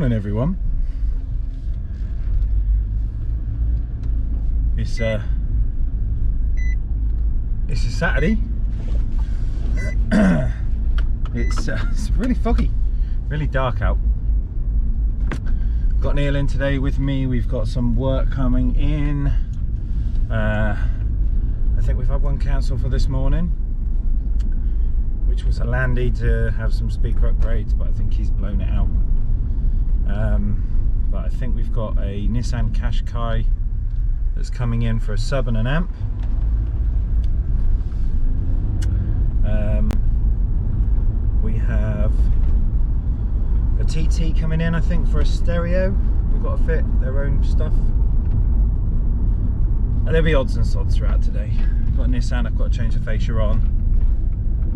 Morning everyone. It's a Saturday. It's really foggy, really dark out. Got Neil in today with me. We've got some work coming in. I think we've had one cancel for this morning, which was a Landy to have some speaker upgrades, but I think he's blown it out. But I think we've got a Nissan Qashqai that's coming in for a sub and an amp. We have a TT coming in, I think, for a stereo. We've got to fit their own stuff. And there'll be odds and sods throughout today. Got a Nissan, I've got to change the fascia on.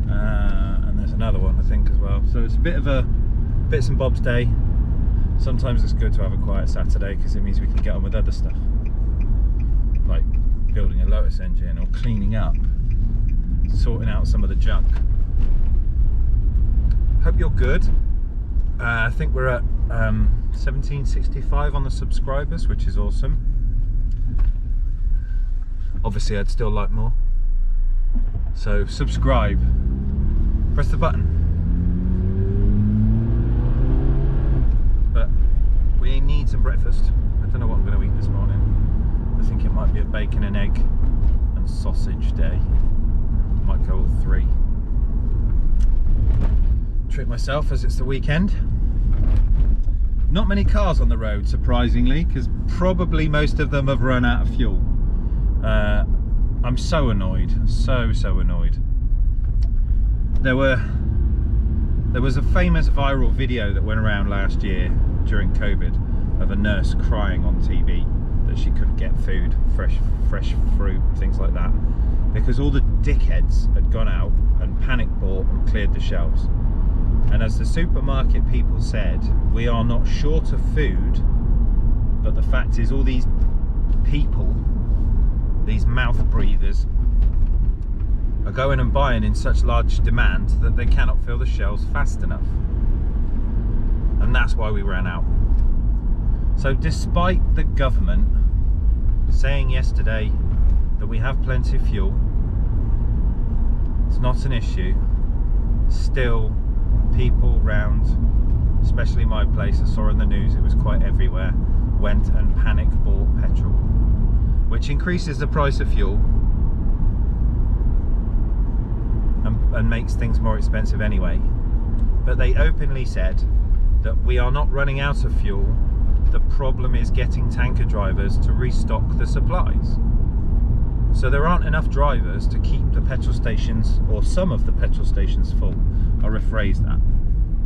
And there's another one, I think, as well. So it's a bit of a bits and bobs day. Sometimes it's good to have a quiet Saturday because it means we can get on with other stuff, like building a Lotus engine or cleaning up, sorting out some of the junk. Hope you're good. I think we're at 1765 on the subscribers, which is awesome. Obviously I'd still like more, so subscribe, press the button. But we need some breakfast. I don't know what I'm going to eat this morning. I think it might be a bacon and egg and sausage day. Might go all three. Treat myself as it's the weekend. Not many cars on the road, surprisingly, because probably most of them have run out of fuel. I'm so annoyed, so annoyed. There was a famous viral video that went around last year during COVID of a nurse crying on TV that she couldn't get food, fresh fruit, things like that, because all the dickheads had gone out and panic bought and cleared the shelves. And as the supermarket people said, we are not short of food, but the fact is all these people, these mouth breathers, are going and buying in such large demand that they cannot fill the shelves fast enough. And that's why we ran out. So despite the government saying yesterday that we have plenty of fuel, it's not an issue, still people round, especially my place, I saw in the news, it was quite everywhere, went and panic bought petrol, which increases the price of fuel and makes things more expensive anyway. But they openly said that we are not running out of fuel, the problem is getting tanker drivers to restock the supplies. So there aren't enough drivers to keep the petrol stations, or some of the petrol stations, full. I'll rephrase that.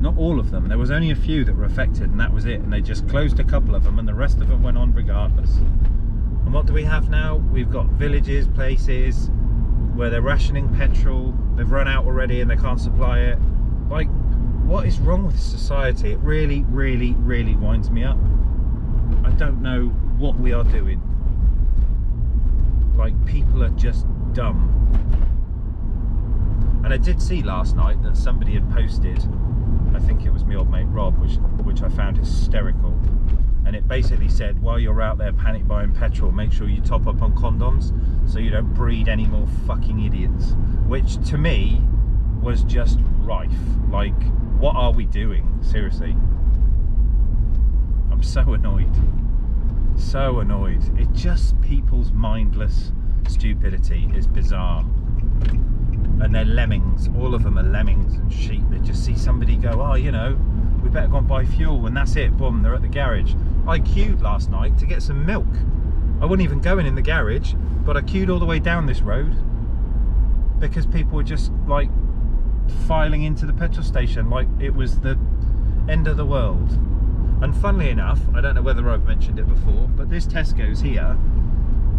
Not all of them. There was only a few that were affected, and that was it. And they just closed a couple of them, and the rest of them went on regardless. And what do we have now? We've got villages, places where they're rationing petrol. They've run out already, and they can't supply it. Like, what is wrong with society? It really winds me up. I don't know what we are doing. Like, people are just dumb. And I did see last night that somebody had posted, I think it was my old mate Rob, which I found hysterical, and it basically said, while you're out there panic buying petrol, make sure you top up on condoms so you don't breed any more fucking idiots, which to me was just rife. Like, what are we doing? Seriously, I'm so annoyed. So annoyed. It just, people's mindless stupidity is bizarre. And they're lemmings, all of them are lemmings and sheep. They just see somebody go, oh, you know, we better go and buy fuel, and that's it, boom, they're at the garage. I queued last night to get some milk. I wasn't even going in the garage, but I queued all the way down this road because people were just like filing into the petrol station like it was the end of the world. And funnily enough, I don't know whether I've mentioned it before, but this Tesco's here,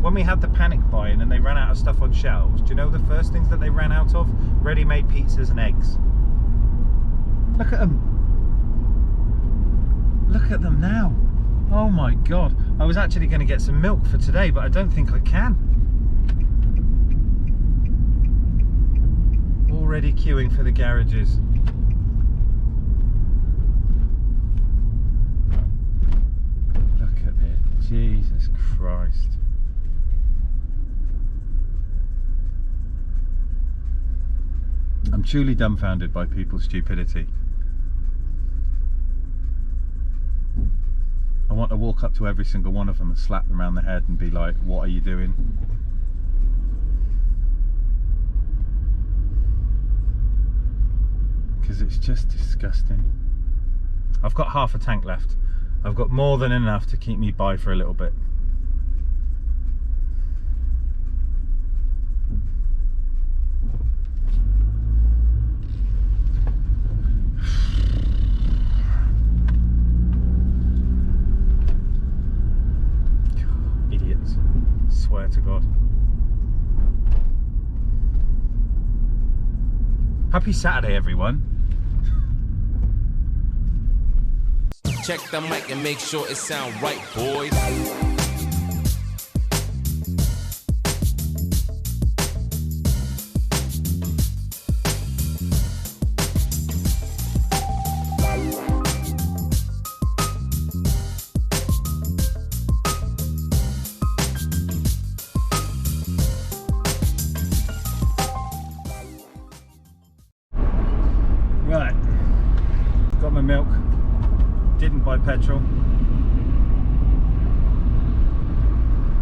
when we had the panic buying and they ran out of stuff on shelves, do you know the first things that they ran out of? Ready-made pizzas and eggs. Look at them. Look at them now. Oh my God. I was actually going to get some milk for today, but I don't think I can. Already queuing for the garages. Jesus Christ. I'm truly dumbfounded by people's stupidity. I want to walk up to every single one of them and slap them around the head and be like, what are you doing? Because it's just disgusting. I've got half a tank left. I've got more than enough to keep me by for a little bit. Idiots. Swear to God. Happy Saturday, everyone. Check the mic and make sure it sound right, boys. Right, got my milk. Didn't buy petrol.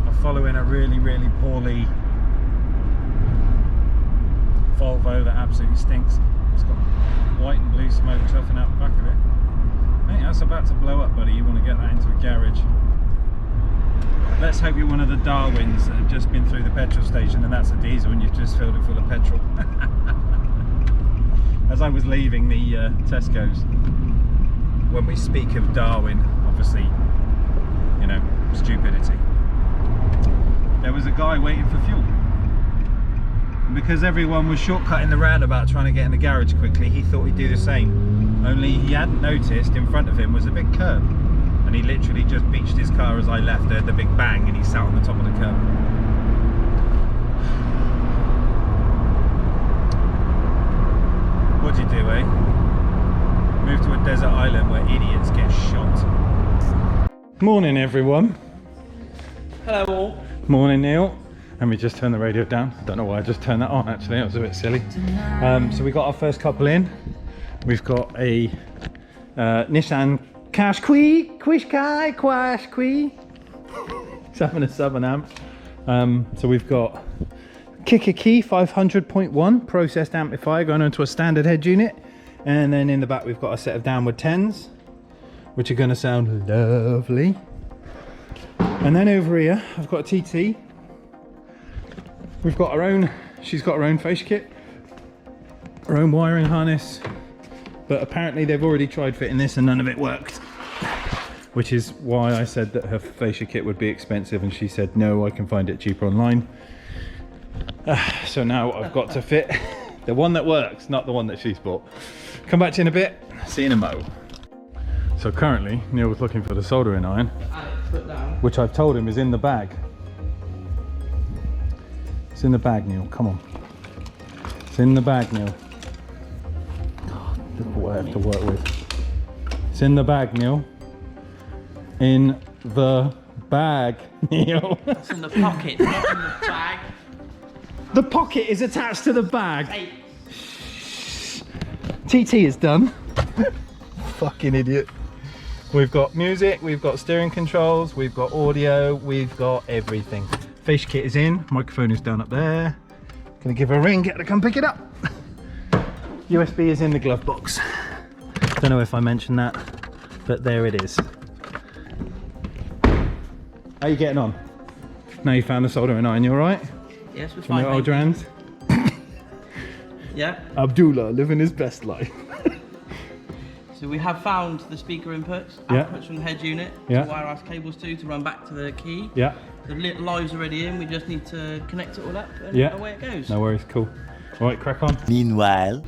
I'm following a really poorly Volvo that absolutely stinks. It's got white and blue smoke chuffing out the back of it. Mate, that's about to blow up, buddy. You want to get that into a garage. Let's hope you're one of the Darwins that have just been through the petrol station and that's a diesel and you've just filled it full of petrol. As I was leaving the Tesco's, when we speak of Darwin, obviously, you know, stupidity, there was a guy waiting for fuel. And because everyone was shortcutting the roundabout trying to get in the garage quickly, he thought he'd do the same. Only he hadn't noticed in front of him was a big curb. And he literally just beached his car as I left. Heard the big bang and he sat on the top of the curb. What'd you do, eh? Move to a desert island where idiots get shot. Morning, everyone. Hello all. Morning, Neil. And we just turned the radio down. I don't know why I just turned that on, actually. It was a bit silly. So we got our first couple in. We've got a Nissan Qashqai, Qashqai, Qashqai. It's having a 7 amp. So we've got Kicker Key 500.1 processed amplifier going onto a standard head unit. And then in the back we've got a set of downward 10s, which are going to sound lovely. And then over here I've got a TT. We've got our own, she's got her own fascia kit, her own wiring harness, but apparently they've already tried fitting this and none of it worked. Which is why I said that her fascia kit would be expensive and she said no, I can find it cheaper online. So now I've got to fit the one that works, not the one that she's bought. Come back to you in a bit, see you in a mo. So currently Neil was looking for the soldering iron, which I've told him is in the bag. It's in the bag, Neil, come on. It's in the bag, Neil. God, look what I have to work with. It's in the bag, Neil. In the bag, Neil. It's in the pocket, not in the bag. The pocket is attached to the bag. Hey. TT is done. Fucking idiot. We've got music, we've got steering controls, we've got audio, we've got everything. Fascia kit is in, microphone is down up there. Gonna give her a ring, get her to come pick it up. USB is in the glove box. Don't know if I mentioned that, but there it is. How you getting on? Now you found the soldering iron, you alright? Yes, we're From fine. your old Rand? Yeah. Abdullah living his best life. So we have found the speaker inputs, Yeah. outputs from the head unit Yeah. to wire our cables to run back to the key. Yeah. The live's already in, we just need to connect it all up and Yeah. away it goes. No worries, cool. Alright, crack on. Meanwhile,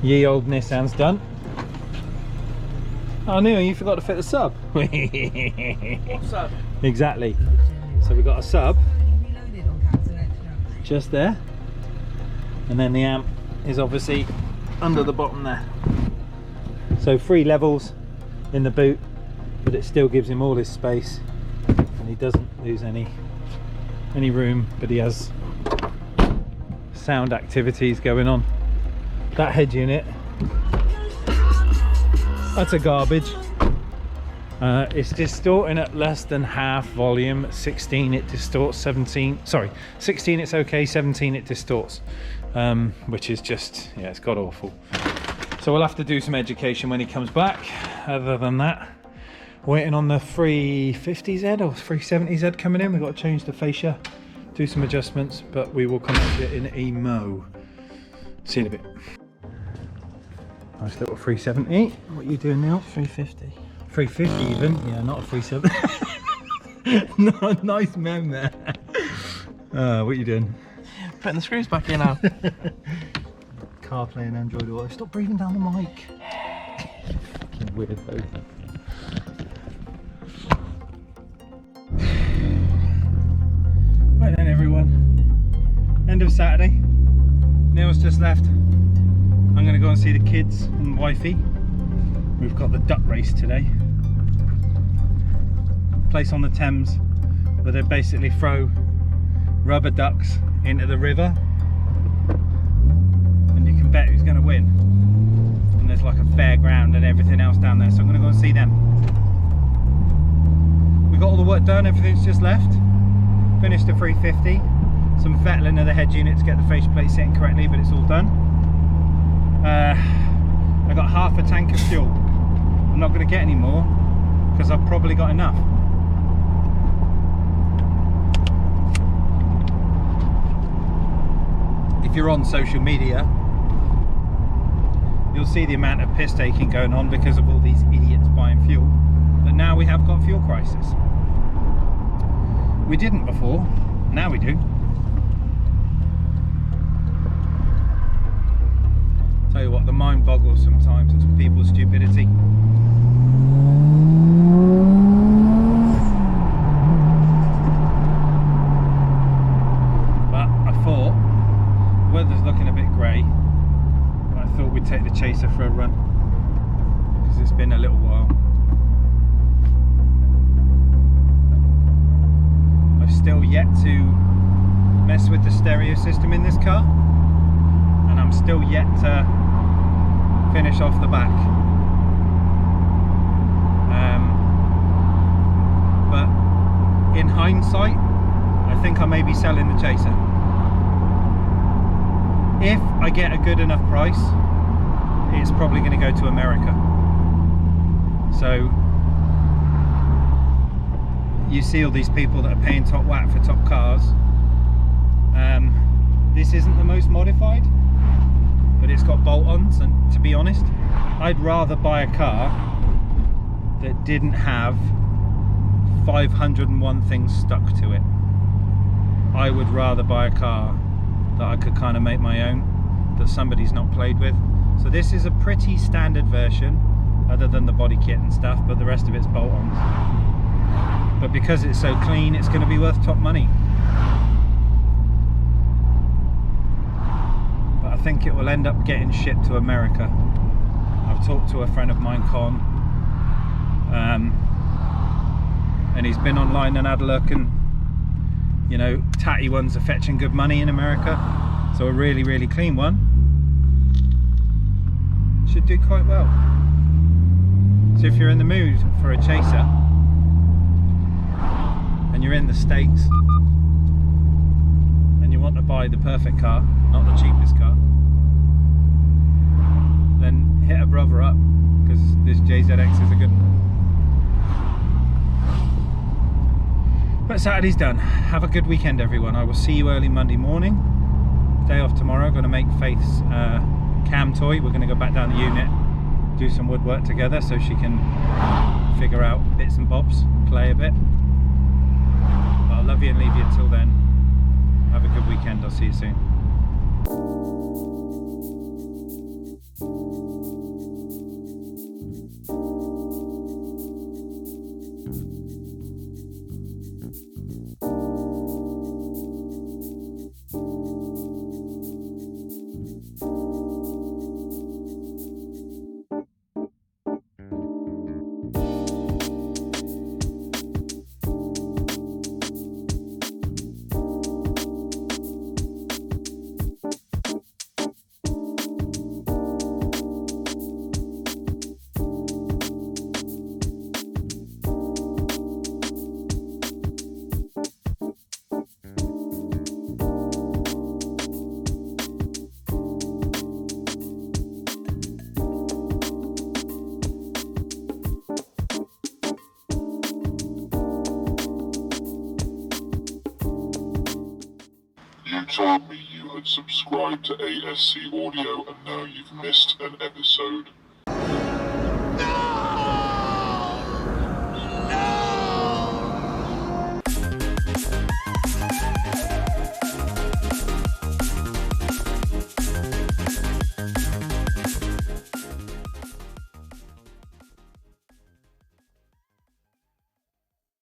Ye old Nissan's done. Oh Neil, you forgot to fit the sub. What's up? Exactly. So we've got a sub just there. And then the amp is obviously under the bottom there. So 3 levels in the boot, but it still gives him all his space doesn't lose any room, but he has sound activities going on. That head unit, that's a garbage. It's distorting at less than half volume. 16 it distorts, 16 it's okay, 17 it distorts, which is just, yeah, it's god awful. So we'll have to do some education when he comes back. Other than that, waiting on the 350Z or 370Z coming in. We've got to change the fascia, do some adjustments, but we will come to it in a mo. See you in a bit. Nice little 370. What are you doing now? 350. 350 even? Yeah, not a 370. No, nice mem there. What are you doing? Putting the screws back in now. CarPlay and Android Auto. Stop breathing down the mic. Fucking weirdo. Right then everyone. End of Saturday. Neil's just left. I'm going to go and see the kids and wifey. We've got the duck race today. Place on the Thames where they basically throw rubber ducks into the river and you can bet who's going to win. And there's like a fairground and everything else down there, so I'm going to go and see them. We got all the work done, everything's just left. Finished the 350. Some fettling of the head unit to get the faceplate sitting correctly, but it's all done. I got half a tank of fuel. I'm not going to get any more because I've probably got enough. If you're on social media, you'll see the amount of piss taking going on because of all these idiots buying fuel. But now we have got a fuel crisis. We didn't before, now we do. Tell you what, the mind boggles sometimes at people's stupidity. But I thought, the weather's looking a bit grey, but I thought we'd take the Chaser for a run, because it's been a little while. I've still yet to mess with the stereo system in this car, and I'm still yet to finish off the back. But in hindsight, I think I may be selling the Chaser. If I get a good enough price, it's probably going to go to America. So you see all these people that are paying top whack for top cars. This isn't the most modified, but it's got bolt-ons, and to be honest, I'd rather buy a car that didn't have 501 things stuck to it. I would rather buy a car that I could kind of make my own, that somebody's not played with. So this is a pretty standard version, other than the body kit and stuff, but the rest of it's bolt-ons. But because it's so clean, it's going to be worth top money. But I think it will end up getting shipped to America. I've talked to a friend of mine, Con, and he's been online and had a look, and you know, tatty ones are fetching good money in America, so a really, really clean one should do quite well. So if you're in the mood for a Chaser and you're in the States and you want to buy the perfect car, not the cheapest car, then hit a brother up, because this jzx is a good one. But Saturday's done. Have a good weekend, everyone. I will see you early Monday morning. Day off tomorrow. Going to make Faith's cam toy. We're going to go back down the unit, do some woodwork together so she can figure out bits and bobs, play a bit. But I'll love you and leave you until then. Have a good weekend. I'll see you soon. told me you had subscribed to ASC Audio and now you've missed an episode. No!